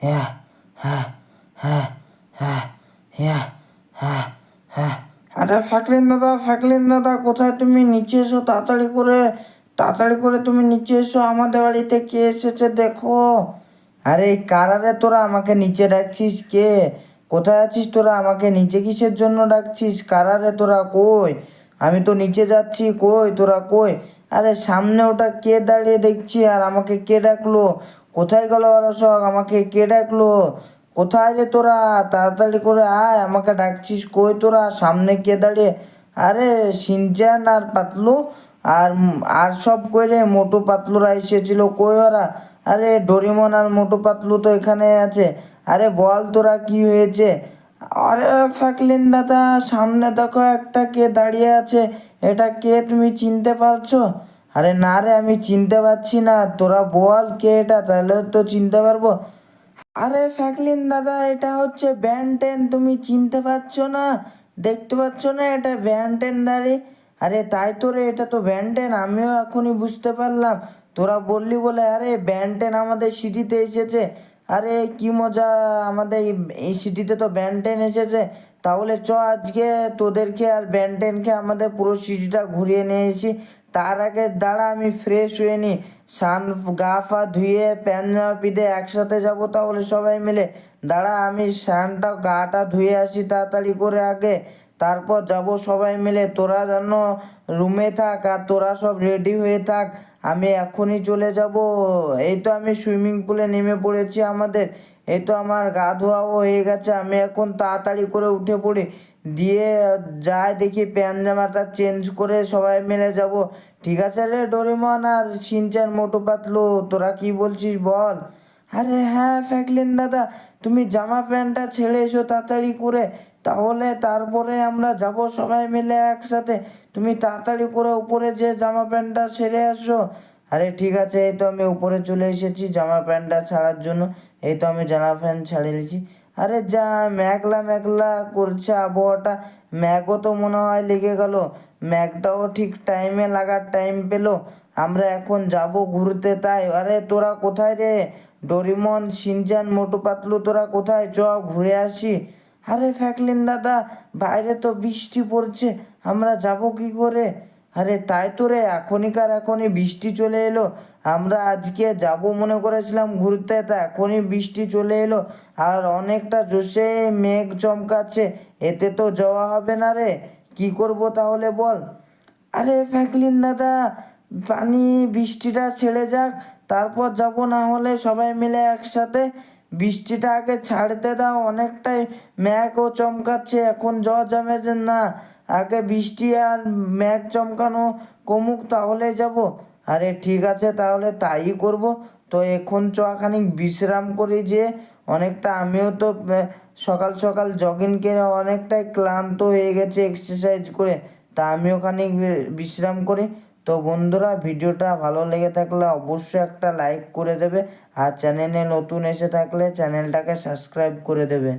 হ্যাঁ হ্যাঁ হ্যাঁ হ্যাঁ হ্যাঁ হ্যাঁ হ্যাঁ। আরে ফাকলিন দাদা কোথায় তুমি? নিচে এসো তাড়াতাড়ি করে তুমি নিচে এসো, আমাদের বাড়িতে কে এসেছে দেখো। আরে কারা রে তোরা? আমাকে নিচে ডাকছিস কে? কোথায় আছিস তোরা? আমাকে নিচে কিসের জন্য ডাকছিস? কারা রে তোরা? কই? আমি তো নিচে যাচ্ছি, কই তোরা কই? আরে সামনে ওটা কে দাঁড়িয়ে দেখছি, আর আমাকে কে ডাকলো? কোথায় গেল ওরা সব? আমাকে কে ডাকলো? কোথায় রে তোরা? তাড়াতাড়ি করে আয়, আমাকে ডাকছিস কই তোরা? সামনে কে দাঁড়িয়ে? আরে সিনচান আর পাতলু আর সব কই রে? মোটু পাতলুরা এসেছিল, কই ওরা? আরে ডোরিমন আর মোটু পাতলু তো এখানে আছে। আরে বল তোরা কি হয়েছে? আরে ফ্যাকলিন দাদা সামনে দেখো একটা কে দাঁড়িয়ে আছে, এটা কে তুমি চিনতে পারছো? আরে না রে, আমি চিনতে পারছি না, তোরা বল কে এটা, তাহলে তো চিনতে পারবো। আরে ফ্যাকলিন দাদা এটা হচ্ছে ব্যান্টেন, তুমি চিনতে পারছো না? দেখতে পাচ্ছ না এটা ব্যান্টেন দাঁড়ি? আরে তাই তো রে, এটা তো ব্যান্টেন, আমিও এখনই বুঝতে পারলাম। তোরা বললি বলে, আরে ব্যান্টেন আমাদের সিটিতে এসেছে। আরে কি মজা, আমাদের এই সিটিতে তো ব্যান্টেন এসেছে। তাহলে চ আজকে তোদেরকে আর ব্যান্টেনকে আমাদের পুরো সিটিটা ঘুরিয়ে নিয়ে এসি। তার আগে দাঁড়া আমি ফ্রেশ হয়ে নিই, স্নান গা ফা ধুয়ে প্যান্ট জামা পিঁধে একসাথে যাব তাহলে সবাই মিলে। দাঁড়া আমি স্নানটা গাটা ধুয়ে আসি তাড়াতাড়ি করে আগে, তারপর যাব সবাই মিলে। তোরা যেন রুমে থাক আর তোরা সব রেডি হয়ে থাক, আমি এখনই চলে যাব। এই তো আমি সুইমিং পুলে নেমে পড়েছি আমাদের, এই তো আমার গা ধোয়াও হয়ে গেছে, আমি এখন তাড়াতাড়ি করে উঠে পড়ি, দিয়ে যাই দেখি প্যান্ট জামাটা চেঞ্জ করে সবাই মিলে যাব। ঠিক আছে রে ডোরেমন আর শিনচ্যান মোটু পাতলু, তোরা কি বলছিস বল? আরে হ্যাঁ ফ্যাকলিন দাদা, তুমি জামা প্যান্টটা ছেড়ে এসো তাড়াতাড়ি করে, তাহলে তারপরে আমরা যাব সবাই মিলে একসাথে। তুমি তাড়াতাড়ি করে উপরে যে জামা প্যান্টটা ছেড়ে আসো। আরে ঠিক আছে, এই তো আমি উপরে চলে এসেছি জামা প্যান্টটা ছাড়ার জন্য। এই তো আমি জামা প্যান্ট ছাড়িয়ে নিয়েছি। আরে যা মেঘলা মেঘলা করছে আবহাওয়াটা, ম্যাগও তো মনে হয় লেগে গেল। ম্যাগটাও ঠিক টাইমে লাগার টাইম পেলো। আমরা এখন যাব ঘুরতে তাই। আরে তোরা কোথায় রে? ডোরিমন শিনচান মোটু পাতলু তোরা কোথায়? চ ঘুরে আসি। আরে ফ্যাকলিন দাদা বাইরে তো বৃষ্টি পড়ছে, আমরা যাব কি করে? আরে তাই তো রে, এখনই বৃষ্টি চলে এলো। আমরা আজকে যাব মনে করেছিলাম ঘুরতে, তা এখনই বৃষ্টি চলে এলো। আর অনেকটা জোশে মেঘ চমকাচ্ছে, এতে তো যাওয়া হবে না রে। কি করব তাহলে বল? আরে ফ্যাকলিন দাদা বৃষ্টিটা ছেড়ে যাক, তারপর যাব, না হলে সবাই মিলে একসাথে। বৃষ্টিটা আগে ছাড়তে দাও, অনেকটাই মেঘও চমকাচ্ছে, এখন যাওয়া যাবে যে না, আগে বৃষ্টি আর মেঘ চমকানো কমুক তাহলে যাব। আরে ঠিক আছে তাহলে তাই করব। তো এখন চ খানিক বিশ্রাম করি, যে অনেকটা আমিও তো সকাল সকাল জগিং করে অনেকটাই ক্লান্ত হয়ে গেছে এক্সারসাইজ করে, তা আমিও খানিক বিশ্রাম করি। তো বন্ধুরা ভিডিওটা ভালো লেগে থাকলে অবশ্যই একটা লাইক করে দেবে, আর চ্যানেলে নতুন এসে থাকলে চ্যানেলটাকে সাবস্ক্রাইব করে দেবে।